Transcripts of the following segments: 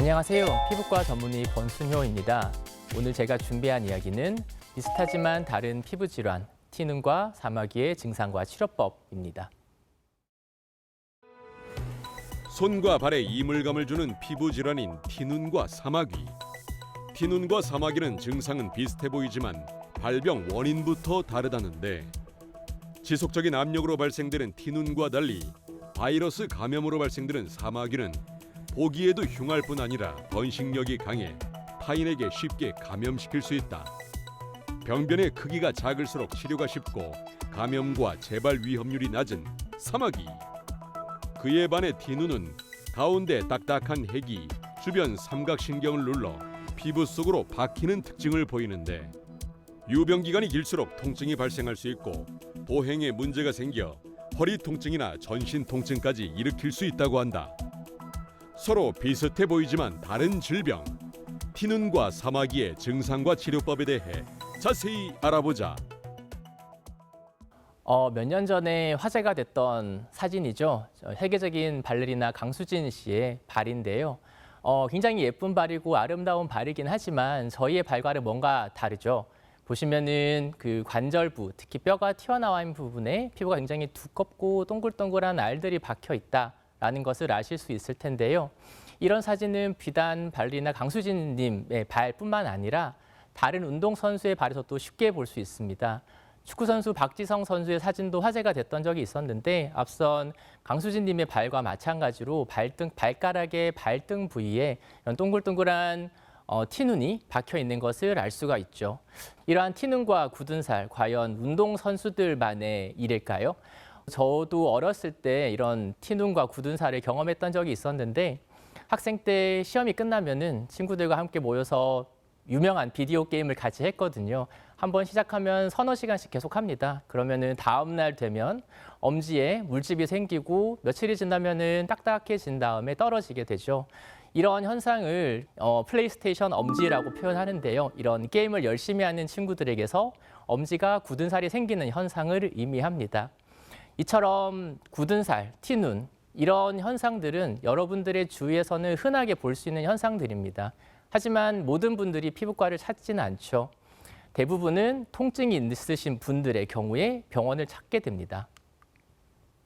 안녕하세요. 피부과 전문의 권순효입니다. 오늘 제가 준비한 이야기는 비슷하지만 다른 피부 질환, 티눈과 사마귀의 증상과 치료법입니다. 손과 발에 이물감을 주는 피부 질환인 티눈과 사마귀. 티눈과 사마귀는 증상은 비슷해 보이지만 발병 원인부터 다르다는데 지속적인 압력으로 발생되는 티눈과 달리 바이러스 감염으로 발생되는 사마귀는 보기에도 흉할 뿐 아니라 번식력이 강해 타인에게 쉽게 감염시킬 수 있다. 병변의 크기가 작을수록 치료가 쉽고 감염과 재발 위험률이 낮은 사마귀. 그에 반해 티눈은 가운데 딱딱한 핵이 주변 삼각신경을 눌러 피부 속으로 박히는 특징을 보이는데 유병 기간이 길수록 통증이 발생할 수 있고 보행에 문제가 생겨 허리 통증이나 전신 통증까지 일으킬 수 있다고 한다. 서로 비슷해 보이지만 다른 질병, 티눈과 사마귀의 증상과 치료법에 대해 자세히 알아보자. 몇 년 전에 화제가 됐던 사진이죠. 세계적인 발레리나 강수진 씨의 발인데요. 굉장히 예쁜 발이고 아름다운 발이긴 하지만 저희의 발과는 뭔가 다르죠. 보시면은 그 관절부, 특히 뼈가 튀어나와 있는 부분에 피부가 굉장히 두껍고 동글동글한 알들이 박혀 있다라는 것을 아실 수 있을 텐데요. 이런 사진은 비단 발레리나 강수진님의 발뿐만 아니라 다른 운동선수의 발에서도 쉽게 볼 수 있습니다. 축구선수 박지성 선수의 사진도 화제가 됐던 적이 있었는데 앞선 강수진님의 발과 마찬가지로 발가락의 발등 부위에 이런 동글동글한 티눈이 박혀 있는 것을 알 수가 있죠. 이러한 티눈과 굳은 살, 과연 운동선수들만의 일일까요? 저도 어렸을 때 이런 티눈과 굳은 살을 경험했던 적이 있었는데 학생 때 시험이 끝나면은 친구들과 함께 모여서 유명한 비디오 게임을 같이 했거든요. 한번 시작하면 서너 시간씩 계속 합니다. 그러면은 다음 날 되면 엄지에 물집이 생기고 며칠이 지나면은 딱딱해진 다음에 떨어지게 되죠. 이런 현상을 플레이스테이션 엄지라고 표현하는데요. 이런 게임을 열심히 하는 친구들에게서 엄지가 굳은 살이 생기는 현상을 의미합니다. 이처럼 굳은 살, 티눈 이런 현상들은 여러분들의 주위에서는 흔하게 볼 수 있는 현상들입니다. 하지만 모든 분들이 피부과를 찾지는 않죠. 대부분은 통증이 있으신 분들의 경우에 병원을 찾게 됩니다.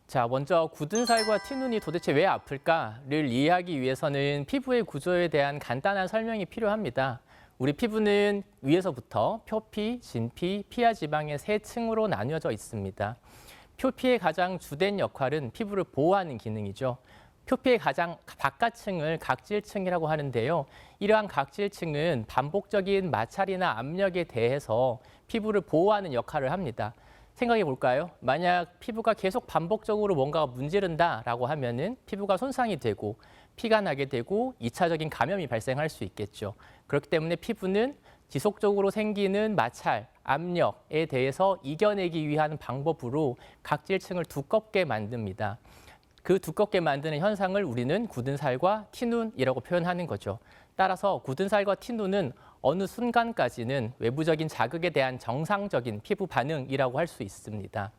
자, 먼저 굳은 살과 티눈이 도대체 왜 아플까를 이해하기 위해서는 피부의 구조에 대한 간단한 설명이 필요합니다. 우리 피부는 위에서부터 표피, 진피, 피하 지방의 세 층으로 나뉘어져 있습니다. 표피의 가장 주된 역할은 피부를 보호하는 기능이죠. 표피의 가장 바깥층을 각질층이라고 하는데요. 이러한 각질층은 반복적인 마찰이나 압력에 대해서 피부를 보호하는 역할을 합니다. 생각해 볼까요? 만약 피부가 계속 반복적으로 뭔가가 문지른다라고 하면은 피부가 손상이 되고 피가 나게 되고 2차적인 감염이 발생할 수 있겠죠. 그렇기 때문에 피부는 지속적으로 생기는 마찰, 압력에 대해서 이겨내기 위한 방법으로 각질층을 두껍게 만듭니다. 그 두껍게 만드는 현상을 우리는 굳은 살과 티눈이라고 표현하는 거죠. 따라서 굳은 살과 티눈은 어느 순간까지는 외부적인 자극에 대한 정상적인 피부 반응이라고 할 수 있습니다.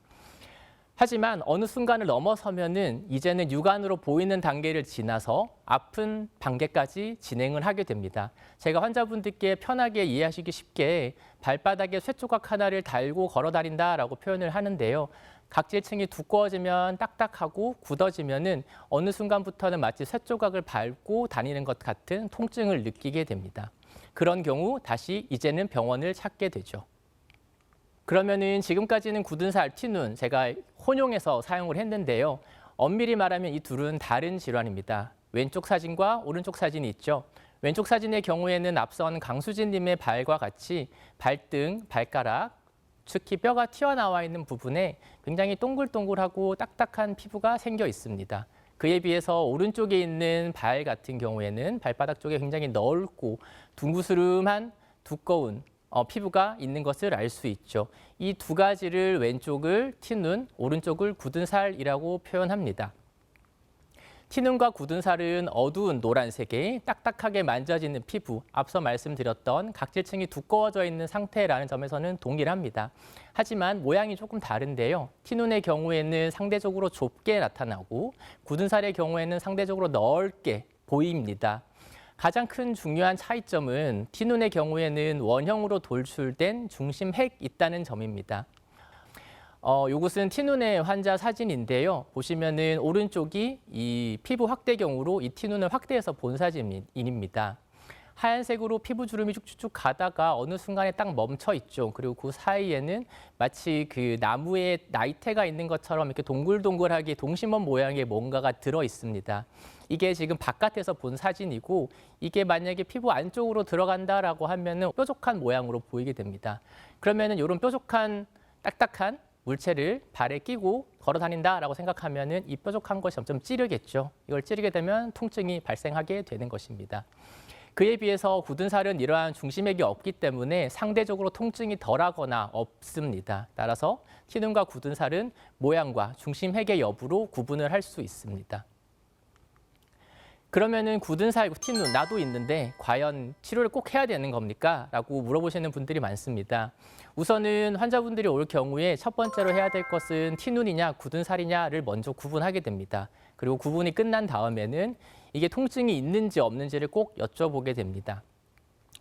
하지만 어느 순간을 넘어서면은 이제는 육안으로 보이는 단계를 지나서 아픈 단계까지 진행을 하게 됩니다. 제가 환자분들께 편하게 이해하시기 쉽게 발바닥에 쇠조각 하나를 달고 걸어 다닌다라고 표현을 하는데요. 각질층이 두꺼워지면 딱딱하고 굳어지면은 어느 순간부터는 마치 쇠조각을 밟고 다니는 것 같은 통증을 느끼게 됩니다. 그런 경우 다시 이제는 병원을 찾게 되죠. 그러면은 지금까지는 굳은 살, 티눈 제가 혼용해서 사용을 했는데요. 엄밀히 말하면 이 둘은 다른 질환입니다. 왼쪽 사진과 오른쪽 사진이 있죠. 왼쪽 사진의 경우에는 앞선 강수진님의 발과 같이 발등, 발가락, 특히 뼈가 튀어나와 있는 부분에 굉장히 동글동글하고 딱딱한 피부가 생겨 있습니다. 그에 비해서 오른쪽에 있는 발 같은 경우에는 발바닥 쪽에 굉장히 넓고 둥그스름한 두꺼운 피부가 있는 것을 알 수 있죠. 이 두 가지를 왼쪽을 티눈, 오른쪽을 굳은 살이라고 표현합니다. 티눈과 굳은 살은 어두운 노란색의 딱딱하게 만져지는 피부, 앞서 말씀드렸던 각질층이 두꺼워져 있는 상태라는 점에서는 동일합니다. 하지만 모양이 조금 다른데요. 티눈의 경우에는 상대적으로 좁게 나타나고 굳은 살의 경우에는 상대적으로 넓게 보입니다. 가장 큰 중요한 차이점은 티눈의 경우에는 원형으로 돌출된 중심핵 있다는 점입니다. 이것은 티눈의 환자 사진인데요. 보시면은 오른쪽이 이 피부 확대경으로 이 티눈을 확대해서 본 사진입니다. 하얀색으로 피부 주름이 쭉쭉쭉 가다가 어느 순간에 딱 멈춰 있죠. 그리고 그 사이에는 마치 그 나무에 나이테가 있는 것처럼 이렇게 동글동글하게 동심원 모양의 뭔가가 들어 있습니다. 이게 지금 바깥에서 본 사진이고 이게 만약에 피부 안쪽으로 들어간다라고 하면은 뾰족한 모양으로 보이게 됩니다. 그러면은 이런 뾰족한 딱딱한 물체를 발에 끼고 걸어 다닌다라고 생각하면은 이 뾰족한 것이 점점 찌르겠죠. 이걸 찌르게 되면 통증이 발생하게 되는 것입니다. 그에 비해서 굳은 살은 이러한 중심핵이 없기 때문에 상대적으로 통증이 덜하거나 없습니다. 따라서 티눈과 굳은 살은 모양과 중심핵의 여부로 구분을 할 수 있습니다. 그러면은 굳은 살, 티눈 나도 있는데 과연 치료를 꼭 해야 되는 겁니까? 라고 물어보시는 분들이 많습니다. 우선은 환자분들이 올 경우에 첫 번째로 해야 될 것은 티눈이냐 굳은 살이냐를 먼저 구분하게 됩니다. 그리고 구분이 끝난 다음에는 이게 통증이 있는지 없는지를 꼭 여쭤보게 됩니다.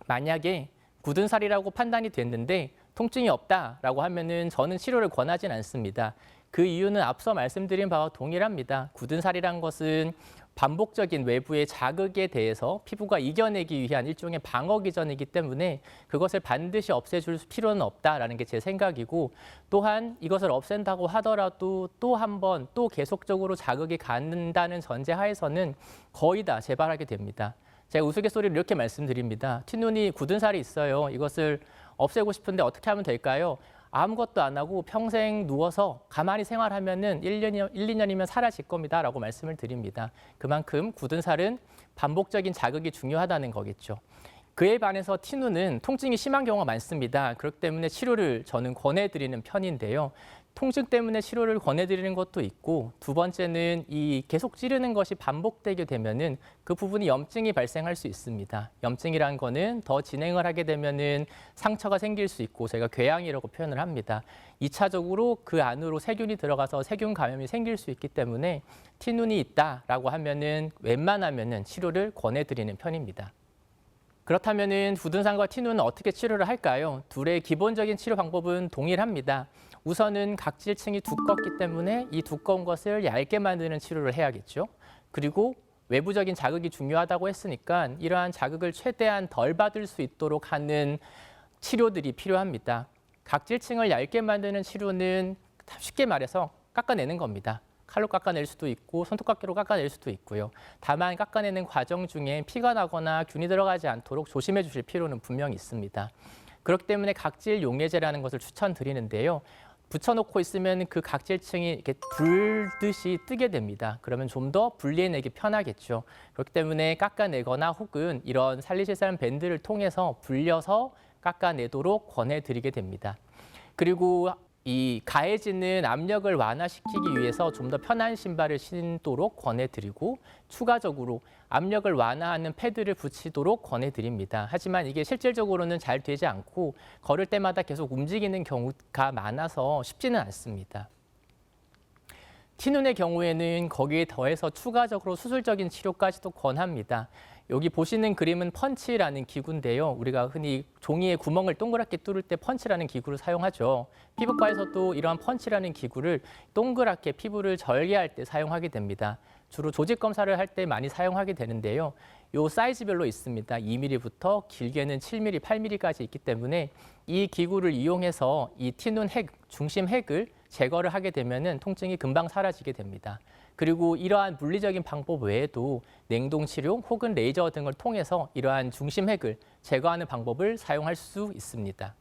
만약에 굳은 살이라고 판단이 됐는데 통증이 없다라고 하면은 저는 치료를 권하진 않습니다. 그 이유는 앞서 말씀드린 바와 동일합니다. 굳은 살이란 것은 반복적인 외부의 자극에 대해서 피부가 이겨내기 위한 일종의 방어 기전이기 때문에 그것을 반드시 없애줄 필요는 없다라는 게 제 생각이고, 또한 이것을 없앤다고 하더라도 또 한 번 또 계속적으로 자극이 간다는 전제 하에서는 거의 다 재발하게 됩니다. 제가 우스갯소리를 이렇게 말씀드립니다. 티눈이 굳은 살이 있어요. 이것을 없애고 싶은데 어떻게 하면 될까요? 아무것도 안 하고 평생 누워서 가만히 생활하면은 1, 2년이면 사라질 겁니다. 라고 말씀을 드립니다. 그만큼 굳은 살은 반복적인 자극이 중요하다는 거겠죠. 그에 반해서 티눈은 통증이 심한 경우가 많습니다. 그렇기 때문에 치료를 저는 권해드리는 편인데요. 통증 때문에 치료를 권해드리는 것도 있고, 두 번째는 이 계속 찌르는 것이 반복되게 되면은 그 부분이 염증이 발생할 수 있습니다. 염증이란 거는 더 진행을 하게 되면은 상처가 생길 수 있고 저희가 궤양이라고 표현을 합니다. 2차적으로 그 안으로 세균이 들어가서 세균 감염이 생길 수 있기 때문에 티눈이 있다라고 하면은 웬만하면은 치료를 권해드리는 편입니다. 그렇다면은 굳은 살과 티눈은 어떻게 치료를 할까요? 둘의 기본적인 치료 방법은 동일합니다. 우선은 각질층이 두껍기 때문에 이 두꺼운 것을 얇게 만드는 치료를 해야겠죠. 그리고 외부적인 자극이 중요하다고 했으니까 이러한 자극을 최대한 덜 받을 수 있도록 하는 치료들이 필요합니다. 각질층을 얇게 만드는 치료는 쉽게 말해서 깎아내는 겁니다. 칼로 깎아낼 수도 있고 손톱깎이로 깎아낼 수도 있고요. 다만 깎아내는 과정 중에 피가 나거나 균이 들어가지 않도록 조심해 주실 필요는 분명히 있습니다. 그렇기 때문에 각질 용해제라는 것을 추천드리는데요. 붙여놓고 있으면 그 각질층이 이렇게 불듯이 뜨게 됩니다. 그러면 좀 더 분리해내기 편하겠죠. 그렇기 때문에 깎아내거나 혹은 이런 살리실사람 밴드를 통해서 불려서 깎아내도록 권해드리게 됩니다. 그리고 이 가해지는 압력을 완화시키기 위해서 좀 더 편한 신발을 신도록 권해드리고, 추가적으로 압력을 완화하는 패드를 붙이도록 권해드립니다. 하지만 이게 실질적으로는 잘 되지 않고 걸을 때마다 계속 움직이는 경우가 많아서 쉽지는 않습니다. 티눈의 경우에는 거기에 더해서 추가적으로 수술적인 치료까지도 권합니다. 여기 보시는 그림은 펀치라는 기구인데요. 우리가 흔히 종이에 구멍을 동그랗게 뚫을 때 펀치라는 기구를 사용하죠. 피부과에서도 이러한 펀치라는 기구를 동그랗게 피부를 절개할 때 사용하게 됩니다. 주로 조직 검사를 할 때 많이 사용하게 되는데요. 이 사이즈별로 있습니다. 2mm부터 길게는 7mm, 8mm까지 있기 때문에 이 기구를 이용해서 이 티눈 핵, 중심 핵을 제거를 하게 되면은 통증이 금방 사라지게 됩니다. 그리고 이러한 물리적인 방법 외에도 냉동 치료 혹은 레이저 등을 통해서 이러한 중심 핵을 제거하는 방법을 사용할 수 있습니다.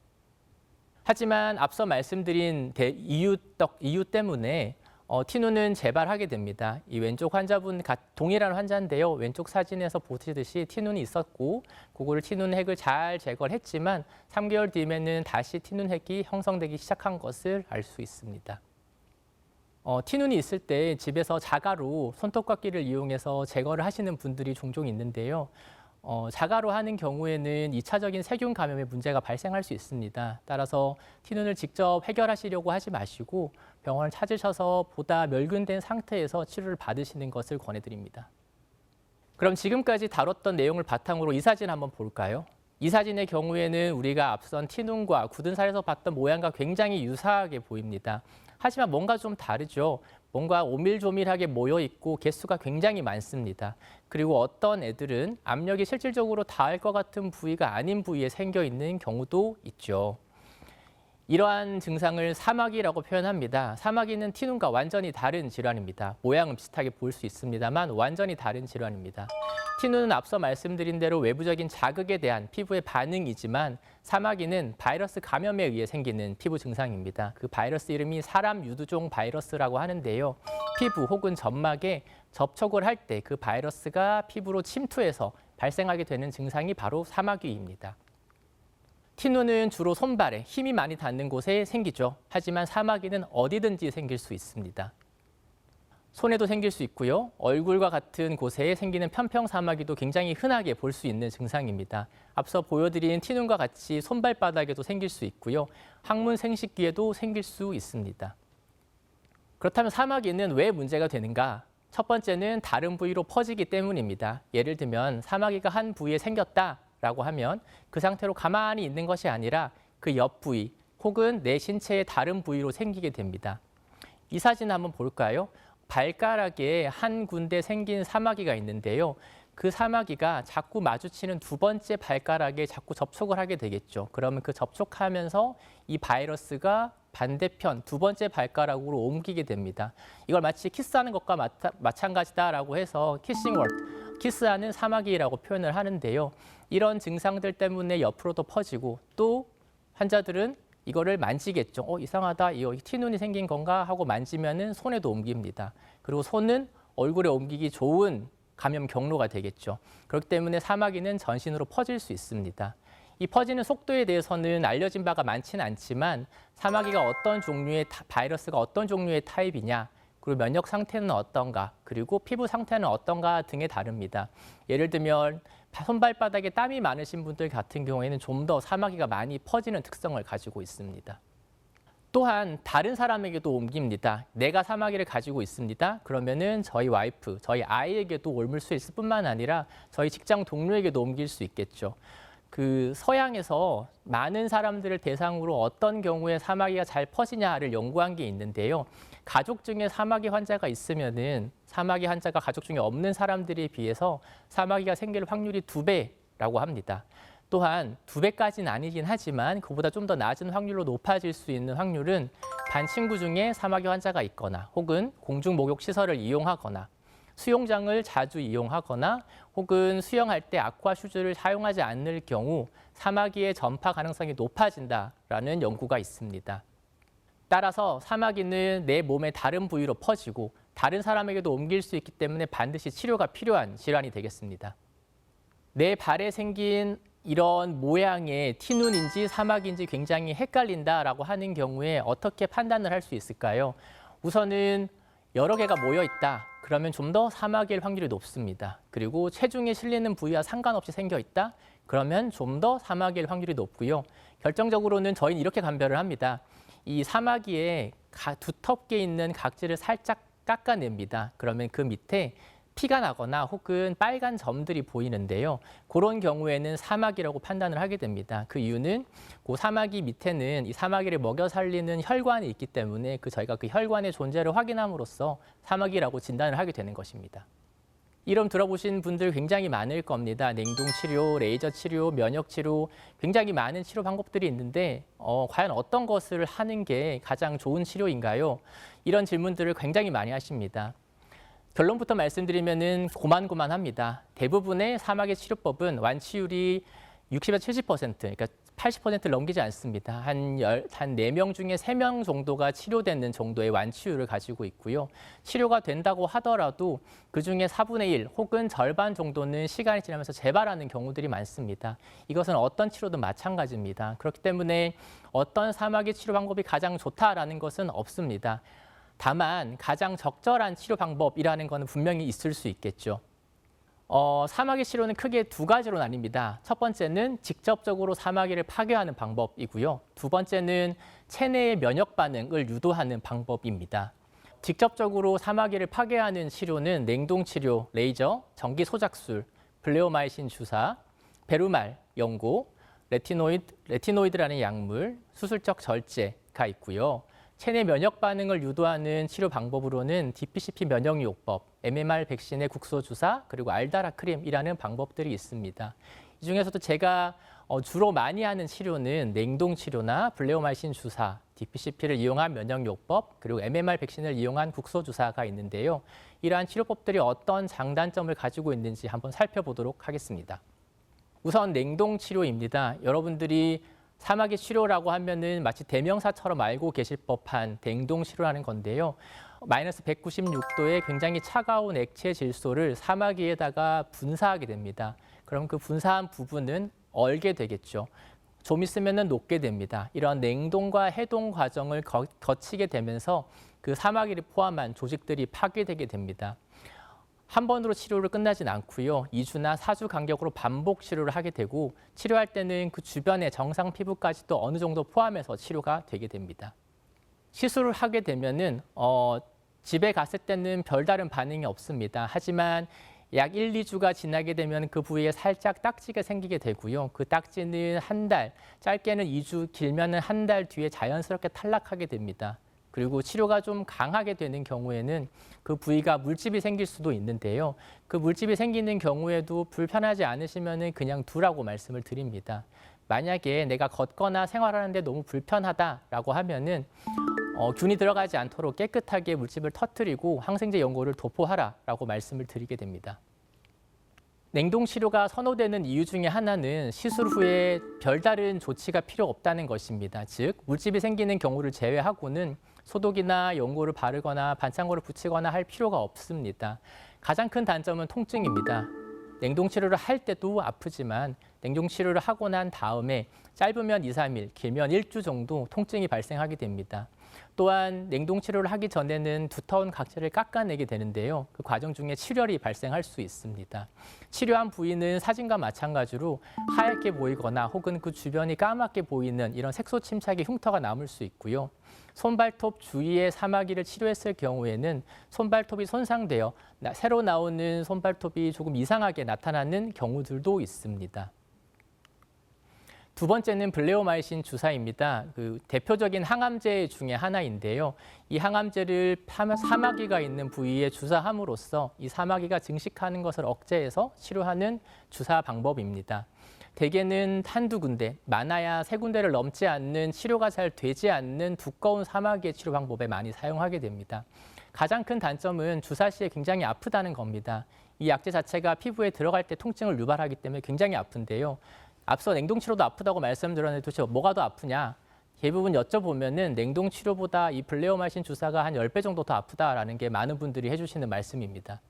하지만 앞서 말씀드린 이유 때문에 티눈은 재발하게 됩니다. 이 왼쪽 환자분 동일한 환자인데요. 왼쪽 사진에서 보시듯이 티눈이 있었고 그거를 티눈 핵을 잘 제거를 했지만 3개월 뒤에는 다시 티눈 핵이 형성되기 시작한 것을 알 수 있습니다. 티눈이 있을 때 집에서 자가로 손톱깎이를 이용해서 제거를 하시는 분들이 종종 있는데요. 자가로 하는 경우에는 2차적인 세균 감염의 문제가 발생할 수 있습니다. 따라서 티눈을 직접 해결하시려고 하지 마시고 병원을 찾으셔서 보다 멸균된 상태에서 치료를 받으시는 것을 권해드립니다. 그럼 지금까지 다뤘던 내용을 바탕으로 이 사진 한번 볼까요? 이 사진의 경우에는 우리가 앞선 티눈과 굳은 살에서 봤던 모양과 굉장히 유사하게 보입니다. 하지만 뭔가 좀 다르죠. 뭔가 오밀조밀하게 모여 있고 개수가 굉장히 많습니다. 그리고 어떤 애들은 압력이 실질적으로 닿을 것 같은 부위가 아닌 부위에 생겨 있는 경우도 있죠. 이러한 증상을 사마귀라고 표현합니다. 사마귀는 티눈과 완전히 다른 질환입니다. 모양은 비슷하게 볼 수 있습니다만 완전히 다른 질환입니다. 티눈은 앞서 말씀드린 대로 외부적인 자극에 대한 피부의 반응이지만 사마귀는 바이러스 감염에 의해 생기는 피부 증상입니다. 그 바이러스 이름이 사람 유두종 바이러스라고 하는데요. 피부 혹은 점막에 접촉을 할 때 그 바이러스가 피부로 침투해서 발생하게 되는 증상이 바로 사마귀입니다. 티눈은 주로 손발에 힘이 많이 닿는 곳에 생기죠. 하지만 사마귀는 어디든지 생길 수 있습니다. 손에도 생길 수 있고요. 얼굴과 같은 곳에 생기는 편평사마귀도 굉장히 흔하게 볼 수 있는 증상입니다. 앞서 보여드린 티눈과 같이 손발바닥에도 생길 수 있고요. 항문 생식기에도 생길 수 있습니다. 그렇다면 사마귀는 왜 문제가 되는가? 첫 번째는 다른 부위로 퍼지기 때문입니다. 예를 들면 사마귀가 한 부위에 생겼다라고 하면 그 상태로 가만히 있는 것이 아니라 그 옆 부위 혹은 내 신체의 다른 부위로 생기게 됩니다. 이 사진 한번 볼까요? 발가락에 한 군데 생긴 사마귀가 있는데요. 그 사마귀가 자꾸 마주치는 두 번째 발가락에 자꾸 접촉을 하게 되겠죠. 그러면 그 접촉하면서 이 바이러스가 반대편 두 번째 발가락으로 옮기게 됩니다. 이걸 마치 키스하는 것과 마찬가지다라고 해서 키싱 월드, 키스하는 사마귀라고 표현을 하는데요. 이런 증상들 때문에 옆으로도 퍼지고 또 환자들은 이거를 만지겠죠. 이상하다. 이 티눈이 생긴 건가 하고 만지면은 손에도 옮깁니다. 그리고 손은 얼굴에 옮기기 좋은 감염 경로가 되겠죠. 그렇기 때문에 사마귀는 전신으로 퍼질 수 있습니다. 이 퍼지는 속도에 대해서는 알려진 바가 많지는 않지만 사마귀가 어떤 종류의 바이러스가 어떤 종류의 타입이냐, 그리고 면역 상태는 어떤가, 그리고 피부 상태는 어떤가 등에 다릅니다. 예를 들면 손발바닥에 땀이 많으신 분들 같은 경우에는 좀 더 사마귀가 많이 퍼지는 특성을 가지고 있습니다. 또한 다른 사람에게도 옮깁니다. 내가 사마귀를 가지고 있습니다. 그러면은 저희 와이프, 저희 아이에게도 옮을 수 있을 뿐만 아니라 저희 직장 동료에게도 옮길 수 있겠죠. 그 서양에서 많은 사람들을 대상으로 어떤 경우에 사마귀가 잘 퍼지냐를 연구한 게 있는데요. 가족 중에 사마귀 환자가 있으면은 사마귀 환자가 가족 중에 없는 사람들에 비해서 사마귀가 생길 확률이 2배라고 합니다. 또한 2배까지는 아니긴 하지만 그보다 좀 더 낮은 확률로 높아질 수 있는 확률은 반 친구 중에 사마귀 환자가 있거나 혹은 공중 목욕 시설을 이용하거나 수영장을 자주 이용하거나 혹은 수영할 때 아쿠아 슈즈를 사용하지 않을 경우 사마귀의 전파 가능성이 높아진다라는 연구가 있습니다. 따라서 사마귀는 내 몸의 다른 부위로 퍼지고 다른 사람에게도 옮길 수 있기 때문에 반드시 치료가 필요한 질환이 되겠습니다. 내 발에 생긴 이런 모양의 티눈인지 사마귀인지 굉장히 헷갈린다라고 하는 경우에 어떻게 판단을 할 수 있을까요? 우선은 여러 개가 모여 있다. 그러면 좀 더 사마귀일 확률이 높습니다. 그리고 체중에 실리는 부위와 상관없이 생겨 있다. 그러면 좀 더 사마귀일 확률이 높고요. 결정적으로는 저희는 이렇게 감별을 합니다. 이 사마귀에 두텁게 있는 각질을 살짝 깎아냅니다. 그러면 그 밑에 피가 나거나 혹은 빨간 점들이 보이는데요. 그런 경우에는 사마귀라고 판단을 하게 됩니다. 그 이유는 그 사마귀 밑에는 이 사마귀를 먹여 살리는 혈관이 있기 때문에 저희가 그 혈관의 존재를 확인함으로써 사마귀라고 진단을 하게 되는 것입니다. 이름 들어보신 분들 굉장히 많을 겁니다. 냉동 치료, 레이저 치료, 면역 치료, 굉장히 많은 치료 방법들이 있는데 과연 어떤 것을 하는 게 가장 좋은 치료인가요? 이런 질문들을 굉장히 많이 하십니다. 결론부터 말씀드리면은 고만고만합니다. 대부분의 사마귀 치료법은 완치율이 60에서 70%, 그러니까 80%를 넘기지 않습니다. 한 4명 중에 3명 정도가 치료되는 정도의 완치율을 가지고 있고요. 치료가 된다고 하더라도 그중에 4분의 1 혹은 절반 정도는 시간이 지나면서 재발하는 경우들이 많습니다. 이것은 어떤 치료든 마찬가지입니다. 그렇기 때문에 어떤 사마귀 치료 방법이 가장 좋다라는 것은 없습니다. 다만 가장 적절한 치료 방법이라는 것은 분명히 있을 수 있겠죠. 사마귀 치료는 크게 2가지로 나뉩니다. 첫 번째는 직접적으로 사마귀를 파괴하는 방법이고요. 두 번째는 체내의 면역 반응을 유도하는 방법입니다. 직접적으로 사마귀를 파괴하는 치료는 냉동 치료, 레이저, 전기 소작술, 블레오마이신 주사, 베루말, 연고, 레티노이드라는 약물, 수술적 절제가 있고요. 체내 면역 반응을 유도하는 치료 방법으로는 DPCP 면역요법, MMR 백신의 국소 주사, 그리고 알다라 크림이라는 방법들이 있습니다. 이 중에서도 제가 주로 많이 하는 치료는 냉동 치료나 블레오마이신 주사, DPCP를 이용한 면역요법, 그리고 MMR 백신을 이용한 국소 주사가 있는데요. 이러한 치료법들이 어떤 장단점을 가지고 있는지 한번 살펴보도록 하겠습니다. 우선 냉동 치료입니다. 여러분들이 사마귀 치료라고 하면은 마치 대명사처럼 알고 계실 법한 냉동 치료라는 건데요. 마이너스 196도의 굉장히 차가운 액체 질소를 사마귀에다가 분사하게 됩니다. 그럼 그 분사한 부분은 얼게 되겠죠. 좀 있으면은 녹게 됩니다. 이런 냉동과 해동 과정을 거치게 되면서 그 사마귀를 포함한 조직들이 파괴되게 됩니다. 한 번으로 치료를 끝나진 않고요. 2주나 4주 간격으로 반복 치료를 하게 되고 치료할 때는 그 주변의 정상 피부까지도 어느 정도 포함해서 치료가 되게 됩니다. 시술을 하게 되면은 집에 갔을 때는 별다른 반응이 없습니다. 하지만 약 1, 2주가 지나게 되면 그 부위에 살짝 딱지가 생기게 되고요. 그 딱지는 한 달, 짧게는 2주, 길면은 한 달 뒤에 자연스럽게 탈락하게 됩니다. 그리고 치료가 좀 강하게 되는 경우에는 그 부위가 물집이 생길 수도 있는데요. 그 물집이 생기는 경우에도 불편하지 않으시면 그냥 두라고 말씀을 드립니다. 만약에 내가 걷거나 생활하는데 너무 불편하다라고 하면은 균이 들어가지 않도록 깨끗하게 물집을 터뜨리고 항생제 연고를 도포하라라고 말씀을 드리게 됩니다. 냉동 치료가 선호되는 이유 중에 하나는 시술 후에 별다른 조치가 필요 없다는 것입니다. 즉, 물집이 생기는 경우를 제외하고는 소독이나 연고를 바르거나 반창고를 붙이거나 할 필요가 없습니다. 가장 큰 단점은 통증입니다. 냉동 치료를 할 때도 아프지만 냉동 치료를 하고 난 다음에 짧으면 2, 3일, 길면 1주 정도 통증이 발생하게 됩니다. 또한 냉동 치료를 하기 전에는 두터운 각질을 깎아내게 되는데요. 그 과정 중에 출혈이 발생할 수 있습니다. 치료한 부위는 사진과 마찬가지로 하얗게 보이거나 혹은 그 주변이 까맣게 보이는 이런 색소 침착의 흉터가 남을 수 있고요. 손발톱 주위의 사마귀를 치료했을 경우에는 손발톱이 손상되어 새로 나오는 손발톱이 조금 이상하게 나타나는 경우들도 있습니다. 두 번째는 블레오마이신 주사입니다. 그 대표적인 항암제 중에 하나인데요. 이 항암제를 사마귀가 있는 부위에 주사함으로써 이 사마귀가 증식하는 것을 억제해서 치료하는 주사 방법입니다. 대개는 한두 군데, 많아야 세 군데를 넘지 않는 치료가 잘 되지 않는 두꺼운 사마귀의 치료 방법에 많이 사용하게 됩니다. 가장 큰 단점은 주사 시에 굉장히 아프다는 겁니다. 이 약제 자체가 피부에 들어갈 때 통증을 유발하기 때문에 굉장히 아픈데요. 앞서 냉동 치료도 아프다고 말씀드렸는데 도대체 뭐가 더 아프냐? 대부분 여쭤보면은 냉동 치료보다 이 블레오마이신 주사가 한 10배 정도 더 아프다라는 게 많은 분들이 해주시는 말씀입니다.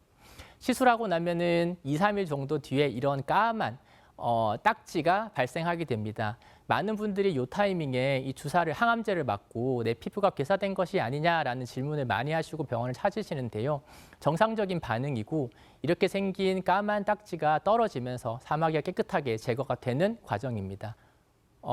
시술하고 나면은 2, 3일 정도 뒤에 이런 까만 딱지가 발생하게 됩니다. 많은 분들이 이 타이밍에 이 주사를 항암제를 맞고 내 피부가 괴사된 것이 아니냐라는 질문을 많이 하시고 병원을 찾으시는데요. 정상적인 반응이고 이렇게 생긴 까만 딱지가 떨어지면서 사마귀가 깨끗하게 제거가 되는 과정입니다.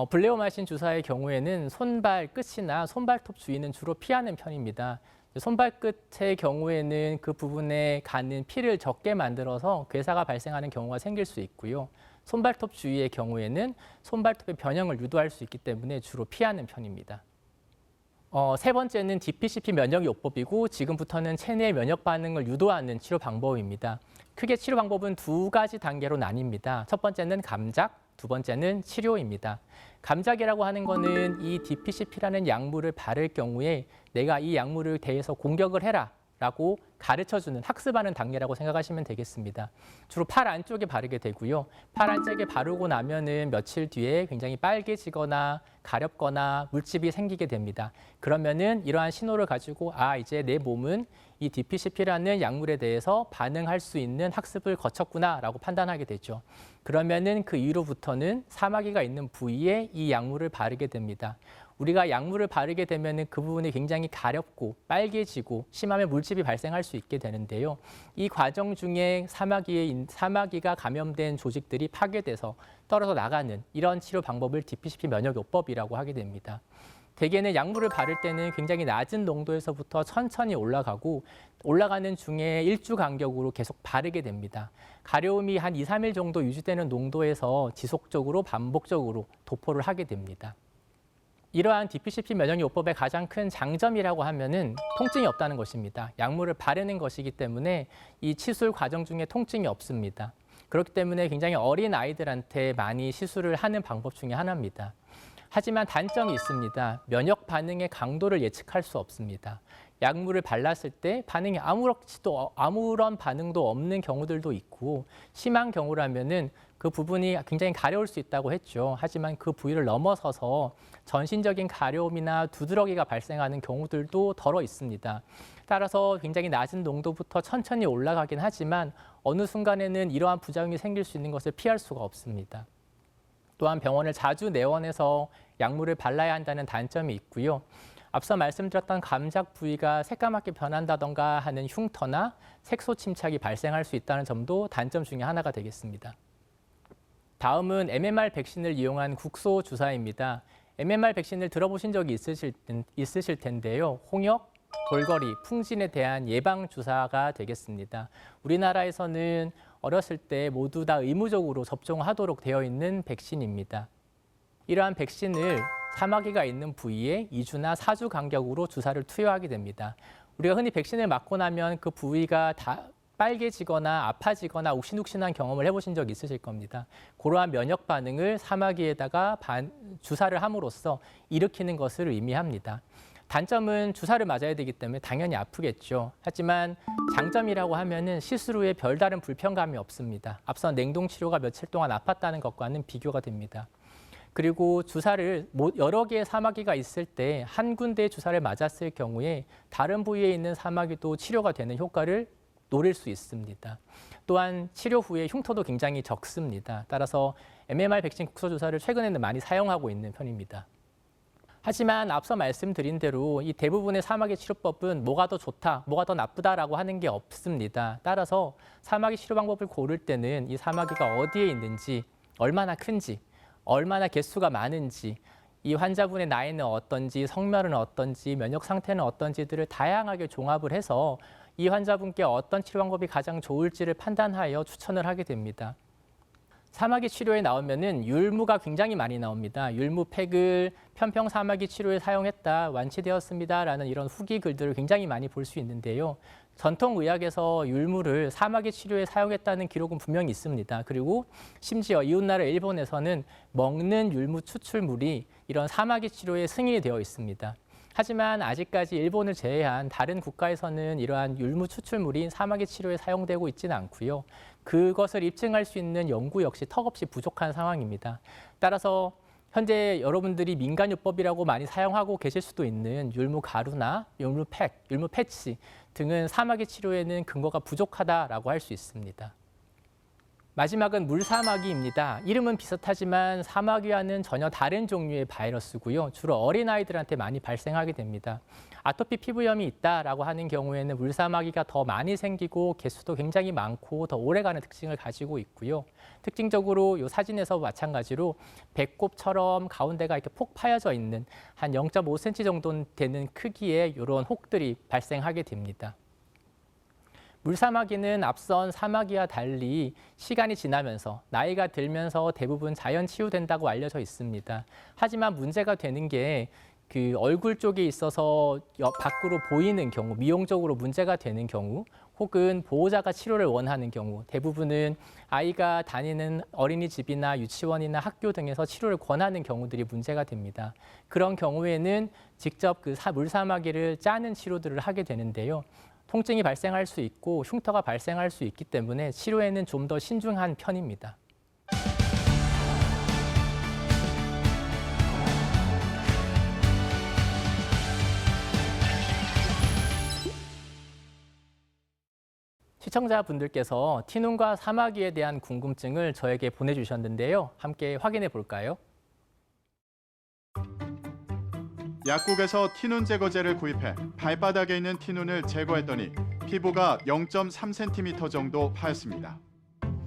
블레오마이신 주사의 경우에는 손발 끝이나 손발톱 주위는 주로 피하는 편입니다. 손발끝의 경우에는 그 부분에 가는 피를 적게 만들어서 괴사가 발생하는 경우가 생길 수 있고요. 손발톱 주위의 경우에는 손발톱의 변형을 유도할 수 있기 때문에 주로 피하는 편입니다. 세 번째는 DPCP 면역요법이고 지금부터는 체내 면역 반응을 유도하는 치료 방법입니다. 크게 치료 방법은 두 가지 단계로 나뉩니다. 첫 번째는 감작, 두 번째는 치료입니다. 감작이라고 하는 거는 이 DPCP라는 약물을 바를 경우에 내가 이 약물을 대해서 공격을 해라 라고 가르쳐주는 학습하는 단계라고 생각하시면 되겠습니다. 주로 팔 안쪽에 바르게 되고요. 팔 안쪽에 바르고 나면은 며칠 뒤에 굉장히 빨개지거나 가렵거나 물집이 생기게 됩니다. 그러면은 이러한 신호를 가지고 이제 내 몸은 이 DPCP라는 약물에 대해서 반응할 수 있는 학습을 거쳤구나라고 판단하게 되죠. 그러면은 그 이후로부터는 사마귀가 있는 부위에 이 약물을 바르게 됩니다. 우리가 약물을 바르게 되면 그 부분이 굉장히 가렵고 빨개지고 심하면 물집이 발생할 수 있게 되는데요. 이 과정 중에 사마귀가 감염된 조직들이 파괴돼서 떨어져 나가는 이런 치료 방법을 DPCP 면역요법이라고 하게 됩니다. 대개는 약물을 바를 때는 굉장히 낮은 농도에서부터 천천히 올라가고 올라가는 중에 1주 간격으로 계속 바르게 됩니다. 가려움이 한 2, 3일 정도 유지되는 농도에서 지속적으로 반복적으로 도포를 하게 됩니다. 이러한 DPCP 면역요법의 가장 큰 장점이라고 하면은 통증이 없다는 것입니다. 약물을 바르는 것이기 때문에 이 치술 과정 중에 통증이 없습니다. 그렇기 때문에 굉장히 어린 아이들한테 많이 시술을 하는 방법 중에 하나입니다. 하지만 단점이 있습니다. 면역 반응의 강도를 예측할 수 없습니다. 약물을 발랐을 때 반응이 아무런 반응도 없는 경우들도 있고 심한 경우라면은 그 부분이 굉장히 가려울 수 있다고 했죠. 하지만 그 부위를 넘어서서 전신적인 가려움이나 두드러기가 발생하는 경우들도 덜어 있습니다. 따라서 굉장히 낮은 농도부터 천천히 올라가긴 하지만 어느 순간에는 이러한 부작용이 생길 수 있는 것을 피할 수가 없습니다. 또한 병원을 자주 내원해서 약물을 발라야 한다는 단점이 있고요. 앞서 말씀드렸던 감작 부위가 새까맣게 변한다던가 하는 흉터나 색소 침착이 발생할 수 있다는 점도 단점 중에 하나가 되겠습니다. 다음은 MMR 백신을 이용한 국소 주사입니다. MMR 백신을 들어보신 적이 있으실 텐데요. 홍역, 골거리, 풍진에 대한 예방 주사가 되겠습니다. 우리나라에서는 어렸을 때 모두 다 의무적으로 접종하도록 되어 있는 백신입니다. 이러한 백신을 사마귀가 있는 부위에 2주나 4주 간격으로 주사를 투여하게 됩니다. 우리가 흔히 백신을 맞고 나면 그 부위가 다 빨개지거나 아파지거나 욱신욱신한 경험을 해보신 적 있으실 겁니다. 그러한 면역 반응을 사마귀에다가 주사를 함으로써 일으키는 것을 의미합니다. 단점은 주사를 맞아야 되기 때문에 당연히 아프겠죠. 하지만 장점이라고 하면은 시술 후에 별다른 불편감이 없습니다. 앞서 냉동 치료가 며칠 동안 아팠다는 것과는 비교가 됩니다. 그리고 주사를 여러 개의 사마귀가 있을 때 한 군데의 주사를 맞았을 경우에 다른 부위에 있는 사마귀도 치료가 되는 효과를 노릴 수 있습니다. 또한 치료 후에 흉터도 굉장히 적습니다. 따라서 MMR 백신 국소 주사를 최근에는 많이 사용하고 있는 편입니다. 하지만 앞서 말씀드린 대로 이 대부분의 사마귀 치료법은 뭐가 더 좋다, 뭐가 더 나쁘다라고 하는 게 없습니다. 따라서 사마귀 치료 방법을 고를 때는 이 사마귀가 어디에 있는지, 얼마나 큰지, 얼마나 개수가 많은지, 이 환자분의 나이는 어떤지, 성별은 어떤지, 면역 상태는 어떤지들을 다양하게 종합을 해서 이 환자분께 어떤 치료 방법이 가장 좋을지를 판단하여 추천을 하게 됩니다. 사마귀 치료에 나오면은 율무가 굉장히 많이 나옵니다. 율무팩을 편평 사마귀 치료에 사용했다, 완치되었습니다라는 이런 후기 글들을 굉장히 많이 볼 수 있는데요. 전통 의학에서 율무를 사마귀 치료에 사용했다는 기록은 분명히 있습니다. 그리고 심지어 이웃나라 일본에서는 먹는 율무 추출물이 이런 사마귀 치료에 승인이 되어 있습니다. 하지만 아직까지 일본을 제외한 다른 국가에서는 이러한 율무 추출물이 사마귀 치료에 사용되고 있지는 않고요. 그것을 입증할 수 있는 연구 역시 턱없이 부족한 상황입니다. 따라서 현재 여러분들이 민간요법이라고 많이 사용하고 계실 수도 있는 율무 가루나 율무팩, 율무 패치 등은 사마귀 치료에는 근거가 부족하다라고 할 수 있습니다. 마지막은 물사마귀입니다. 이름은 비슷하지만 사마귀와는 전혀 다른 종류의 바이러스고요. 주로 어린아이들한테 많이 발생하게 됩니다. 아토피 피부염이 있다라고 하는 경우에는 물사마귀가 더 많이 생기고 개수도 굉장히 많고 더 오래가는 특징을 가지고 있고요. 특징적으로 이 사진에서 마찬가지로 배꼽처럼 가운데가 이렇게 폭 파여져 있는 한 0.5cm 정도 되는 크기의 이런 혹들이 발생하게 됩니다. 물사마귀는 앞선 사마귀와 달리 시간이 지나면서 나이가 들면서 대부분 자연 치유된다고 알려져 있습니다. 하지만 문제가 되는 게 그 얼굴 쪽에 있어서 밖으로 보이는 경우, 미용적으로 문제가 되는 경우, 혹은 보호자가 치료를 원하는 경우, 대부분은 아이가 다니는 어린이집이나 유치원이나 학교 등에서 치료를 권하는 경우들이 문제가 됩니다. 그런 경우에는 직접 그 물사마귀를 짜는 치료들을 하게 되는데요. 통증이 발생할 수 있고 흉터가 발생할 수 있기 때문에 치료에는 좀 더 신중한 편입니다. 시청자분들께서 티눈과 사마귀에 대한 궁금증을 저에게 보내주셨는데요. 함께 확인해 볼까요? 약국에서 티눈 제거제를 구입해 발바닥에 있는 티눈을 제거했더니 피부가 0.3cm 정도 파였습니다.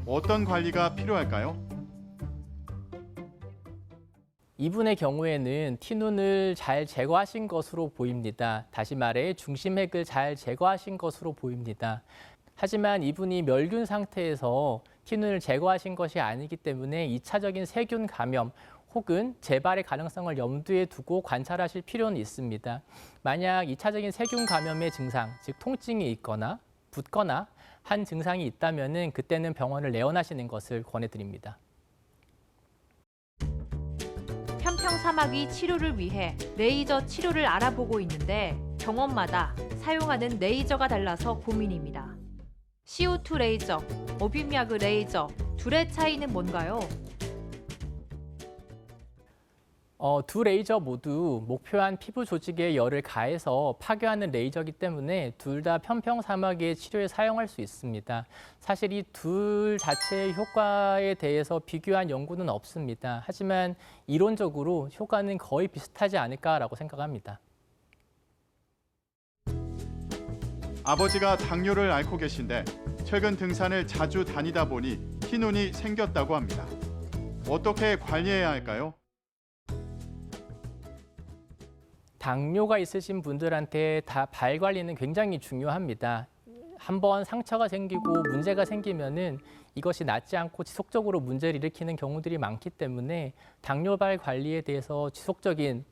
어떤 관리가 필요할까요? 이분의 경우에는 티눈을 잘 제거하신 것으로 보입니다. 다시 말해 중심핵을 잘 제거하신 것으로 보입니다. 하지만 이분이 멸균 상태에서 티눈을 제거하신 것이 아니기 때문에 2차적인 세균 감염 혹은 재발의 가능성을 염두에 두고 관찰하실 필요는 있습니다. 만약 2차적인 세균 감염의 증상, 즉 통증이 있거나 붓거나 한 증상이 있다면 그때는 병원을 내원하시는 것을 권해드립니다. 편평사마귀 치료를 위해 레이저 치료를 알아보고 있는데 병원마다 사용하는 레이저가 달라서 고민입니다. CO2 레이저, 오빔야그 레이저, 둘의 차이는 뭔가요? 두 레이저 모두 목표한 피부 조직에 열을 가해서 파괴하는 레이저이기 때문에 둘 다 편평사마귀의 치료에 사용할 수 있습니다. 사실 이 둘 자체의 효과에 대해서 비교한 연구는 없습니다. 하지만 이론적으로 효과는 거의 비슷하지 않을까라고 생각합니다. 아버지가 당뇨를 앓고 계신데 최근 등산을 자주 다니다 보니 티눈이 생겼다고 합니다. 어떻게 관리해야 할까요? 당뇨가 있으신 분들한테 다 발 관리는 굉장히 중요합니다. 한번 상처가 생기고 문제가 생기면은 이것이 낫지 않고 지속적으로 문제를 일으키는 경우들이 많기 때문에 당뇨발 관리에 대해서 지속적인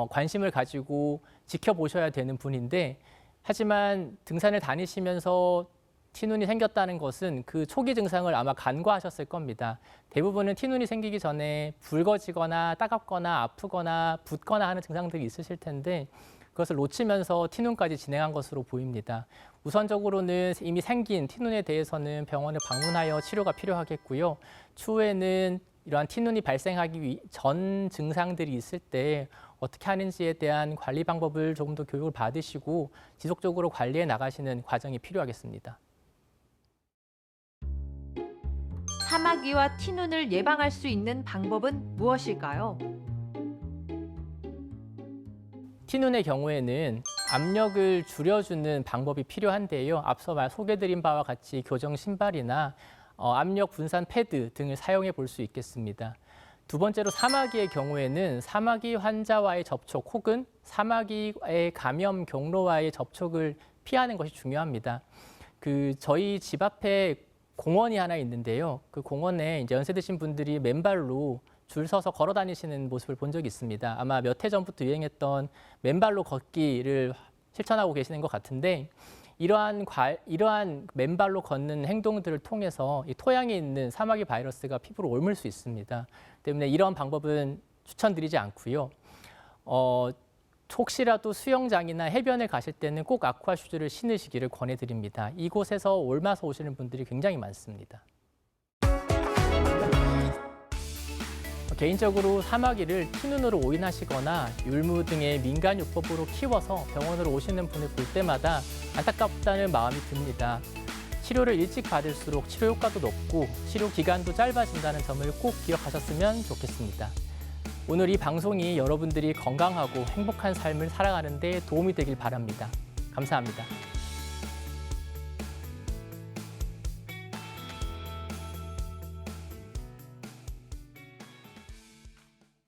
관심을 가지고 지켜보셔야 되는 분인데, 하지만 등산을 다니시면서 티눈이 생겼다는 것은 그 초기 증상을 아마 간과하셨을 겁니다. 대부분은 티눈이 생기기 전에 붉어지거나 따갑거나 아프거나 붓거나 하는 증상들이 있으실 텐데 그것을 놓치면서 티눈까지 진행한 것으로 보입니다. 우선적으로는 이미 생긴 티눈에 대해서는 병원을 방문하여 치료가 필요하겠고요. 추후에는 이러한 티눈이 발생하기 전 증상들이 있을 때 어떻게 하는지에 대한 관리 방법을 조금 더 교육을 받으시고 지속적으로 관리해 나가시는 과정이 필요하겠습니다. 사마귀와 티눈을 예방할 수 있는 방법은 무엇일까요? 티눈의 경우에는 압력을 줄여주는 방법이 필요한데요. 앞서 소개드린 바와 같이 교정 신발이나 압력 분산 패드 등을 사용해 볼 수 있겠습니다. 두 번째로 사마귀의 경우에는 사마귀 환자와의 접촉 혹은 사마귀의 감염 경로와의 접촉을 피하는 것이 중요합니다. 저희 집 앞에 공원이 하나 있는데요. 그 공원에 이제 연세 드신 분들이 맨발로 줄 서서 걸어 다니시는 모습을 본 적이 있습니다. 아마 몇 해 전부터 유행했던 맨발로 걷기를 실천하고 계시는 것 같은데, 이러한 맨발로 걷는 행동들을 통해서 이 토양에 있는 사마귀 바이러스가 피부로 옮을 수 있습니다. 때문에 이런 방법은 추천드리지 않고요. 혹시라도 수영장이나 해변에 가실 때는 꼭 아쿠아 슈즈를 신으시기를 권해드립니다. 이곳에서 옮아서 오시는 분들이 굉장히 많습니다. 개인적으로 사마귀를 티눈으로 오인하시거나 율무 등의 민간요법으로 키워서 병원으로 오시는 분을 볼 때마다 안타깝다는 마음이 듭니다. 치료를 일찍 받을수록 치료 효과도 높고 치료 기간도 짧아진다는 점을 꼭 기억하셨으면 좋겠습니다. 오늘 이 방송이 여러분들이 건강하고 행복한 삶을 살아가는 데 도움이 되길 바랍니다. 감사합니다.